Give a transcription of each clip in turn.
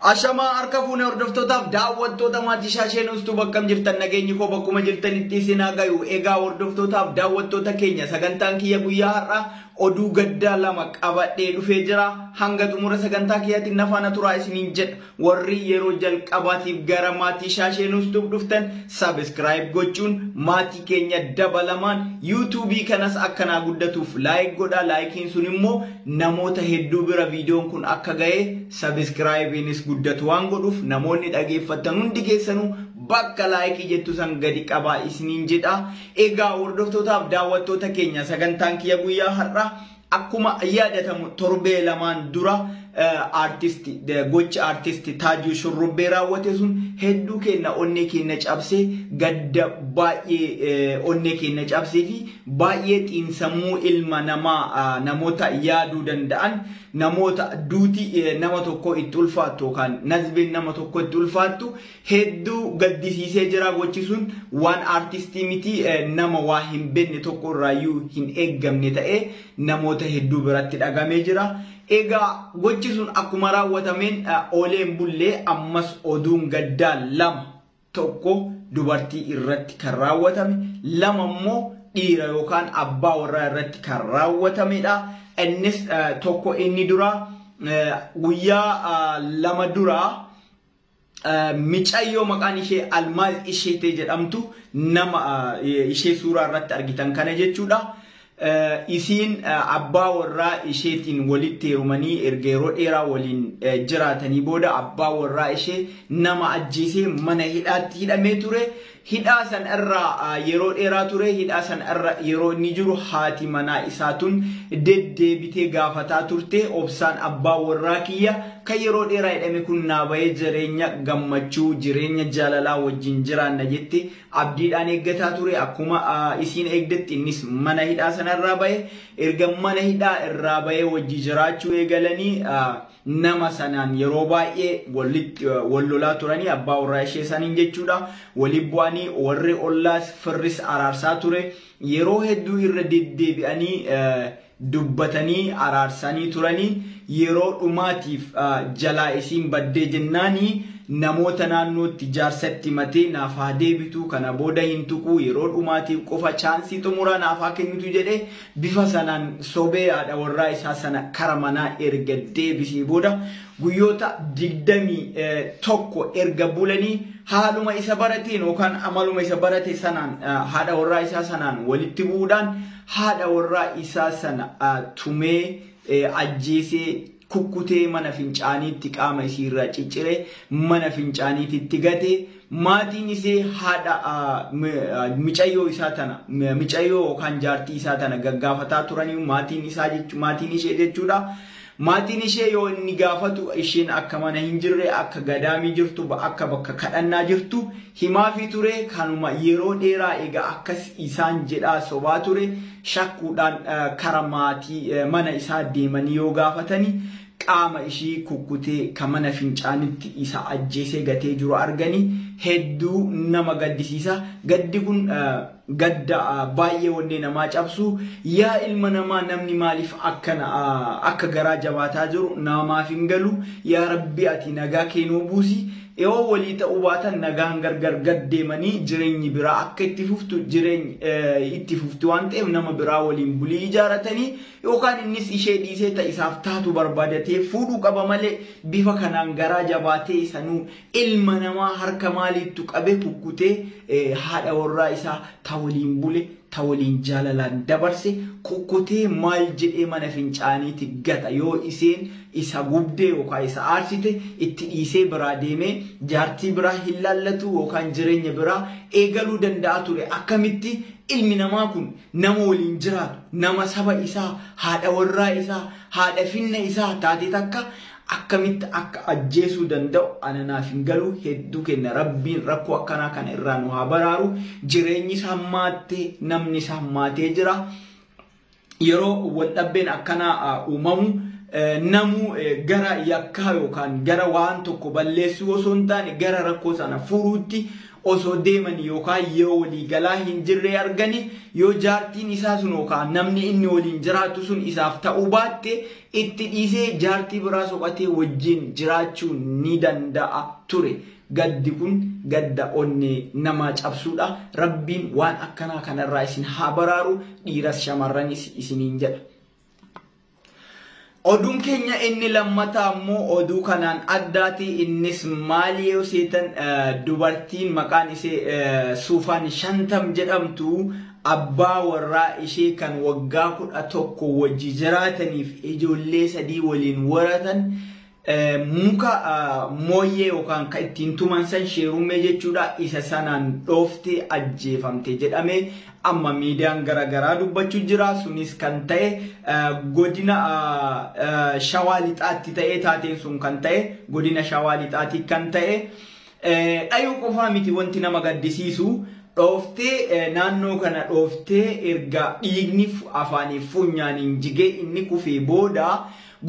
Ashama harka fuune hordoftotaaf daawwattoota maatii shaasheen ustuu bakkam jirtan nageenyi koo bakkuma jirtanitti isin haa gayu. Egaa hordoftotaaf daawwattoota keenya sagantaan kiyya guyyaa har'aa oduu gaddaa lama qabadhee dhufee jira. Hanga xumura sagantaa kiyyaatiin nafaana turaa isiniin jedha. Warri yeroo jalqabaatiif gara maatii shaasheen ustuu dhuftan subscribe gochuun maatii keenya dabalamaan YouTube kanas akkanaa guddatuuf like godha. Likein sun immoo namoota hedduu bira viidiyoon kun akka ga'e subscribe guddatu waan godhuuf namoonni dhageeffatan hundi keessanuu bakka like jettu san gadi qabaa isiniin jedha. Egaa hordoftotaaf daawwattoota keenya sagantaan kiyya guyyaa har'aa akkuma yaadatamu torbee lamaan dura gocha artisti Taajuu Shurrubbee raawwate sun hedduu kenna onnee keenya cabsee gadda baay'ee onnee keenya cabsee fi baay'ee xiinsammuu ilma namaa namoota yaaduu danda'an namoota duuti nama tokko itti ulfaattu yookaan nazbiin nama tokko itti ulfaattu hedduu gaddisiisee jira. Gochi sun waan artistii miti nama waa hin beekne tokko irraayyuu hin eeggamne ta'ee namoota hedduu biratti dhagamee jira. Egaa gochi sun akkuma raawwatameen ooleen bullee ammas oduun gaddaa lama tokko dubartii irratti kan raawwatame lama immoo dhiira yookaan abbaa warraa irratti kan raawwatamedha. Innis tokko inni dura guyyaa lama dura micayyoo maqaan ishee Almaaz Isheetee jedhamtu nama ishee suuraa irratti argitan kana jechuudha. Isiin abbaa warraa isheetiin walitti heerumanii erga yeroo dheeraa waliin jiraatanii booda abbaa warraa ishee nama ajjeesee mana hidhaatti hidhamee ture. Hidhaa san irraa yeroo dheeraa ture. Hidhaa san irra yeroo inni jiru haati manaa isaatuun deddeebitee gaafataa turte. Obsaan abbaa warraa kiyya kan yeroo dheeraa hidhame kun naa bahee jireenya gammachuu jireenya jaalalaa wajjin jiraanna jette abdiidhaan eeggataa ture. Akkuma isiin eegdetti innis mana hidhaa sana irraa bahee erga mana hidhaa irraa bahee wajji jiraachuu eegalanii nama sanaan yeroo baay'ee wal lolaa turanii abbaa warraa ishee saniin jechuudha. Waliin bu'anii warri ollaas firris araarsaa ture. Yeroo hedduu irra deddeebi'anii dubbatanii araarsanii turanii yeroo dhumaatiif jalaa isiin baddee jennaanii namoota naannootti jaarsatti matee naaf haa deebitu kana booda hin tuqu yeroo dhumaatiif qofa chaansii xumuraa naaf haa kennitu jedhee bifa sanaan sobee haadha warraa isaa sana kara manaa erga deebisee booda guyyoota 21 erga bulanii haaluma isa barateen yookaan amaluma isa barate sanaan haadha warraa isaa sanaan walitti bu'uudhaan haadha warraa isaa sana tumee ajjeesee kukkutee mana fincaaniitti qaama isii irraa cicciree mana fincaaniitti gatee maatiin isee haadha micayyoo isaa tana micayyoo yookaan jaartii isaa tana gaggaafataa turanii maatiin ishee jechuudha. Maatiin ishee yoo inni gaafatu isheen akka mana hin jirre akka gadaamii jirtu akka bakka kadhannaa jirtu himaafii ture. Kanuma yeroo dheeraa egaa akkas isaan jedhaa sobaa ture. Shakkuudhaan kara maatii mana isaa deemanii yoo gaafatanii qaama ishii kukkutee kan mana fincaanitti isa ajjeesee gatee jiru arganii hedduu nama gaddisiisa. Gaddi kun gadda baay'ee wannee namaa cabsu. Yaa ilma namaa namni maaliif akka garaa jabaataa jiru namaaf hin galu. Yaa Rabbi ati nagaa kennuu buusi. Yoo walii ta'uu baatan nagaan gargar gaddeemanii jireenyi biraa akka itti fuftu waan ta'eef nama biraa waliin bulii ijaaratanii yookaan innis ishee dhiisee isaaf taatu barbaadatee fuudhuu qaba malee bifa kanaan garaa jabaatee sanuu ilma namaa harka maaliittu qabe kukkutee haadha warraa isaa ta waliin bule ta waliin jaalalaan dabarse kukkutee maal jedhee mana fincaaniitti gata. Yoo iseen isa gubdee yookaan isa aarsite itti dhiisee biraa deemee jaartii biraa hin laallatu yookaan jireenya biraa eegaluu danda'a ture. Akkamitti ilmi namaa kun nama waliin jiraatu nama saba isaa haadha warraa isaa haadha finna isaa taate takka akkamitti akka ajjeesuu danda'u ananaaf hin galu. Hedduu kenna Rabbiin rakkoo akkanaa kana irraa nu haa baraaru. Jireenyi sammaattee namni sammaatee jira. Yeroo wal dhabbeen akkanaa uumamu namu gara yakkaa yookaan gara waan tokko balleessuu osoo hin taane gara rakkoo sana furuutti osoo deeman yookaan yoo walii galaa hin jirre argani yoo jaartiin isaa sun yookaan namni inni waliin jiraatu sun isaaf ta'uu baatte itti dhiisee jaartii biraa soqatee wajjin jiraachuu ni danda'a ture. Gaddi kun gadda onnee nama cabsuudha. Rabbiin waan akkanaa kanarraa isin haa baraaru, dhiiras shamarranis isiniin jedha. Oduun keenya inni lammataa ammoo oduu kanaan addaati. Innis maali yoo seetan dubartiin maqaan ishee Suufaan Shantam jedhamtu abbaa warraa ishee kan waggaa 11 wajji jiraataniif ijoollee 3 waliin waratan muka mooyyee yookaan kan ittiin tuman san sheerume jechuudha isa sanaan dhooftee ajjeefamte jedhame amma miidiyaan garaagaraa dubbachuu jira. Sunis kan ta'e godina Shawaa Lixaatti ta'e taateen sun kan ta'e godina Shawaa Lixaatti kan ta'e dhayuu qofaa miti wanti nama gaddisiisu dhooftee naannoo kana dhooftee erga dhiigni afaaniif funyaaniin jigee inni kufee booda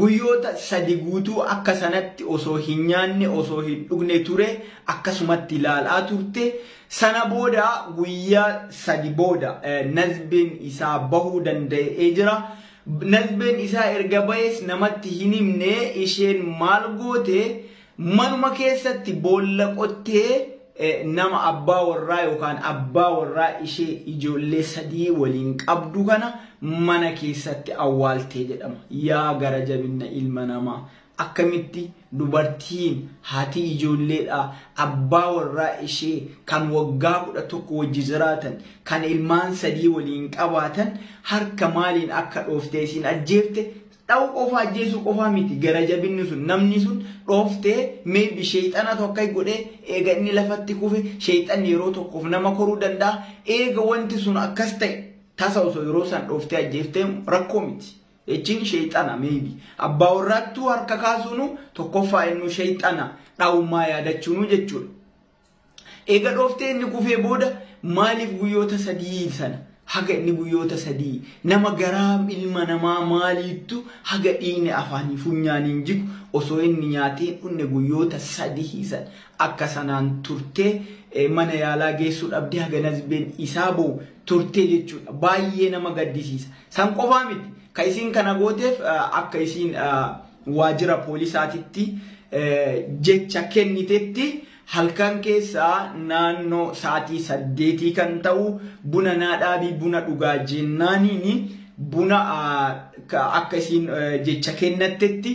guyyoota 3 guutuu akka sanatti osoo hin nyaanne osoo hin dhugne ture akkasumatti ilaalaa turte. Sana booda guyyaa 3 booda nazbeen isaa bahuu danda'ee jira. Nazbeen isaa erga bahees namatti hin himne isheen maal goote manuma keessatti boolla qottee nama abbaa warraa yookaan abbaa warraa ishee ijoollee 3 waliin qabdu kana mana keessatti awwaaltee jedhama. Yaa gara jabina ilma namaa akkamitti dubartiin haati ijoolleedha abbaa warraa ishee kan waggaa 11 wajji jiraatan kan ilmaan 3 waliin qabaatan harka maaliin akka dhooftee isin ajjeefte dha'u qofa ajjeesuu qofa miti. Gara jabinni sun namni sun dhooftee maybe shayxana tokko godhee eega inni lafatti kufe shayxanni yeroo tokkoof nama koruu danda'a. Eega wanti sun akkas ta'e tasa osoo yeroo san dhooftee ajjeeftee rakkoo miti. Echin shayxana maybe abbaa warraattuu harka kaasuunu tokkoffaa inni shayxana dha'ummaa yaadachuunu jechuudha. Eega dhooftee inni kufee booda maaliif guyyoota 3 sana haga inni guyyoota 3 nama garaa ilma namaa maaliittu haga dhiigni afaanii funyaaniin jigu osoo inni nyaateen dhunne guyyoota 3 sana akka sanaan turtee mana yaalaa geessuu dhabdee haga nazbeen isaa ba'u turtee jechuudha. Baay'ee nama gaddisiisa. San qofaa miti. Ka isin kana gooteef akka isin waajjira poolisaatitti jecha kennitetti halkan keessaa naannoo sa'aatii 8 kan ta'u buna naadhaabii buna dhugaa jennaaniin buna akka isin jecha kennattetti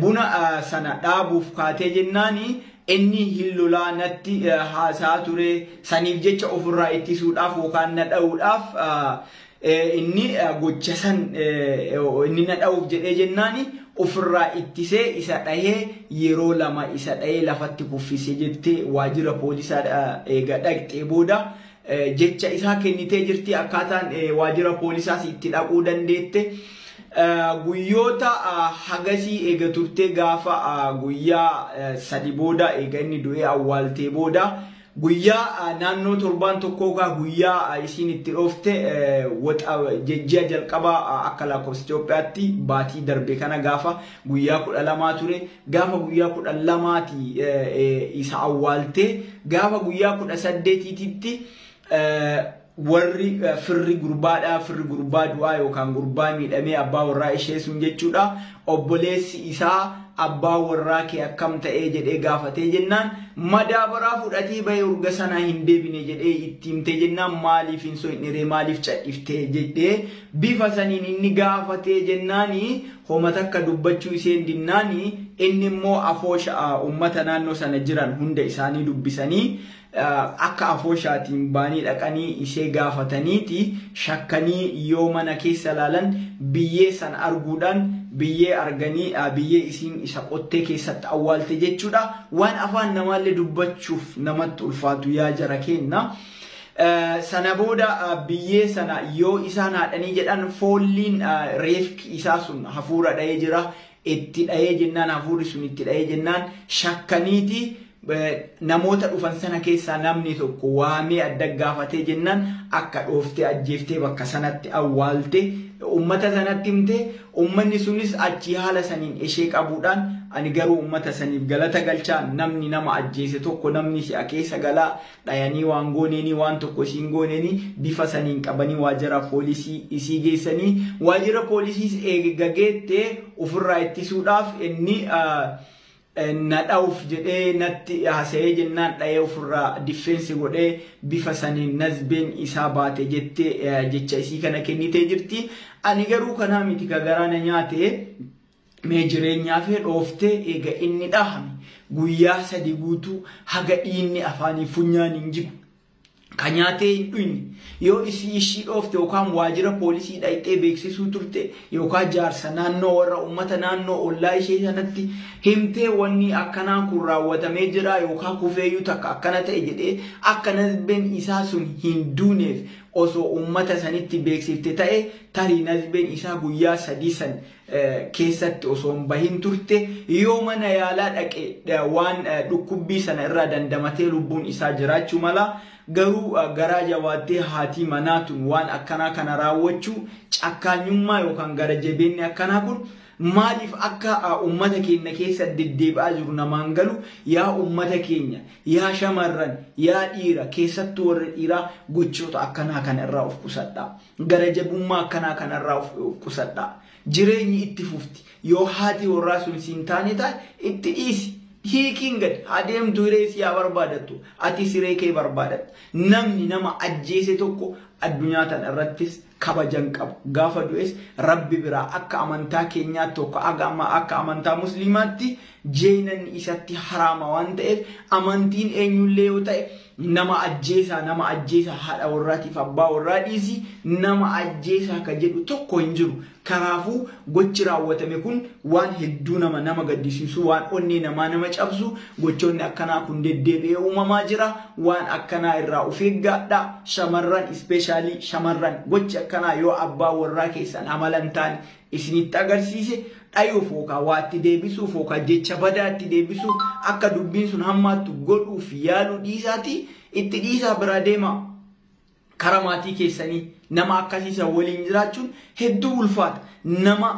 buna sana dhaabuuf kaatee jennaanii inni hillolaa natti haasaa ture saniif jecha ofirraa ittisuudhaaf yookaan na dha'uudhaaf inni gocha san inni na dha'uuf jedhee jennaani ofirraa ittisee isa dhahee yeroo 2 isa dhahee lafatti kuffisee jettee waajjira poolisaa eega dhaqxee booda jecha isaa kennitee jirti. Akkaataan waajjira poolisaas itti dhaquu dandeette. Guyyoota hagasii eega turtee gaafa guyyaa 3 booda eega inni du'ee awwaaltee booda guyyaa naannoo 7 tokkoogaa guyyaa isin itti dhoofte ji'a jalqabaa akka lakkoofsa Itoophiyaatti baatii darbe kana gaafa guyyaa 12 ture. Gaafa guyyaa 12 isa awwaaltee gaafa guyyaa 18tti warri firri gurbaa du'aa yookaan gurbaa miidhamee abbaa warraa ishee sun jechuudha obboleessi isaa abbaa warraa kee akkam ta'ee jedhee gaafatee jennaan madaabaraa fudhatee bahee urga sanaa hin deebine jedhee itti himtee jennaan maaliif hin so'iniree maaliif cadhiftee jedhee bifa saniin inni gaafatee jennaanii homa takka dubbachuu isheen dinnaanii inni immoo afoosha ummata naannoo sana jiran hunda isaanii dubbisanii akka afooshaatiin baanii dhaqanii ishee gaafataniiti shakkanii yoo mana keessa laalan biyyee san arguudhaan biyyee arganii biyyee isiin isa qottee keessatti awwaalte jechuudha. Waan afaan namaallee dubbachuuf namatti ulfaatu yaa jara kenna. Sana booda biyyee sana yoo isaan haadhanii jedhan foolliin reefki isaa sun hafuura dha'ee jira. Itti dha'ee jennaan hafuurri sun itti dha'ee jennaan shakkaniiti. Namoota dhufan sana keessaa namni tokko waamee adda gaafatee jennaan akka dhooftee ajjeeftee bakka sanatti awwaalte ummata sanatti himte ummanni sunis achi haala saniin ishee qabuudhaan ani garuu ummata saniif galata galchaa namni nama ajjeese tokko namni si akeessa galaa dhayanii waan gooneeni waan tokko siin gooneeni bifa saniin qabanii waajjira poolisii isii geessanii waajjira poolisiis eegageettee ofirraa ittisuudhaaf inni nadhauf jedhee natti haasa'ee jennaan dhayee ofirraa difeensi godhee bifa saniin nazbeen isaa baate jettee jecha isii kana kennitee jirti. Ani garuu kanaa miti ka garaana nyaate mee jireenyaa fi dhooftee eega inni dhahame guyyaa 3 guutuu haga dhiinni afaanii funyaan hin jigu. Kanyaatee hin dhuyne yoo ishii dhoofte yookaan waajjira poolisii dhayxee beeksisuu turte yookaan jaarsa naannoo warra ummata naannoo ollaa ishee sanatti himtee wanni akkanaa kun raawwatamee jira yookaan kufeeyyuu takka akkana ta'e jedhee akka nazbeen isaa sun hin duuneef osoo ummata sanitti beeksifte ta'e tarii nazbeen isaa guyyaa 3 san keessatti osoo hin bahin turte yoo mana yaalaa dhaqe waan dhukkubbii sana irraa dandamatee lubbuun isaa jiraachuu mala. Garuu garaa jabaattee haati manaatun waan akkanaa kana raawwachuu cakkaanyummaa yookaan gara jabeenni akkanaa kun maaliif akka ummata keenya keessa deddeebi'aa jiru namaan galu yaa ummata keenya yaa shamarran yaa dhiira keessattuu warra dhiiraa gochoota akkanaa kana irraa of qusadhaa gara jabummaa akkanaa kana irraa of qusadhaa jireenyi itti fufti yoo haati warraa sun siin taane taate itti dhiisi. Hiikiin gad adeemtu hiree siyaa barbaadatu ati siree kee barbaadatu namni nama ajjeese tokko addunyaa tana irrattis kabajan qabu gaafa du'es rabbi biraa akka amantaa keenyaatti tokko akka amantaa musliimaatti jeenan isatti haraama waan ta'eef amantiin eenyullee yoo ta'e nama ajjeesa haadha warraatiif abbaa warraa dhiisi nama ajjeesa ka jedhu tokko hin jiru. Kanaafuu gochi raawwatame kun waan hedduu nama gaddisiisu waan onnee nama cabsu gochoonni akkanaa kun deddeebi'ee uumamaa jira waan akkanaa irraa of eeggadhaa shamarran especially shamarran gochi akkanaa yoo abbaa warraa keessan amalan taane isinitti agarsiise dhayuuf yookaan waatti deebisuuf yookaan jecha badaatti deebisuuf akka dubbiin sun hammaattu godhuuf yaaluu dhiisaati itti dhiisaa bira deema. Karamaatii keessanii nama akkasiisa waliin jiraachuun hedduu ulfaata nama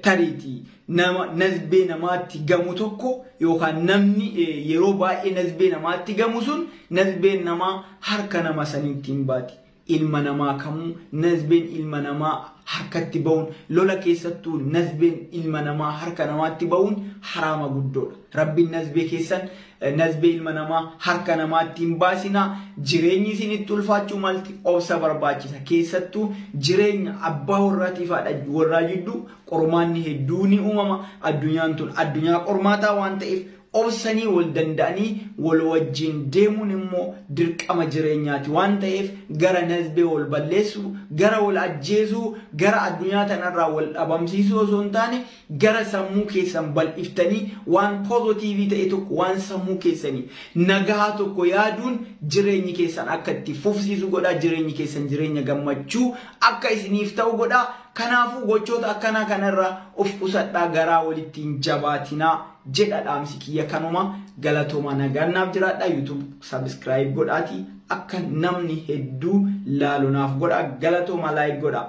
tariitii nama nazbee namaatti gamu tokko yookaan namni yeroo baay'ee nazbee namaatti gamu sun nazbeen namaa harka nama saniitti hin baati. Ilma namaa kamuu nazbeen ilma namaa harkatti ba'uun lola keessattuu nazbeen ilma namaa harka namaatti ba'uun haraama guddoodha. Rabbiin nazbee keessan nazbee ilma namaa harka namaatti hin baasinaa jireenyi isinitti ulfaachuu malti obsa barbaachisa keessattuu jireenya abbaa warraatiif haadha warraa jidduu qormaanni hedduu ni uumama addunyaan tun addunyaa qormaataa waan ta'eef obsanii wal danda'anii wal wajjin deemuun immoo dirqama jireenyaati waan ta'eef gara nazbee wal balleessu gara wal ajjeesuu gara addunyaa tanarraa wal dhabamsiisuu osoo hin taane gara sammuu keessan bal'iftanii waan pozitiivii ta'e tokko waan sammuu keessanii nagaa tokko yaaduun jireenyi keessan akka itti fufsiisu godha jireenyi keessan jireenya gammachuu akka isiniif ta'u godha. Kanaafuu gochoota akkanaa kanarraa of qusadhaa garaa walitti hin jabaatinaa jedha dhaamsi kiyya kanuma galatooma nagaannaaf jiraadha YouTube subscribe godhaatii akka namni hedduu laalunaaf godha galatooma like godha.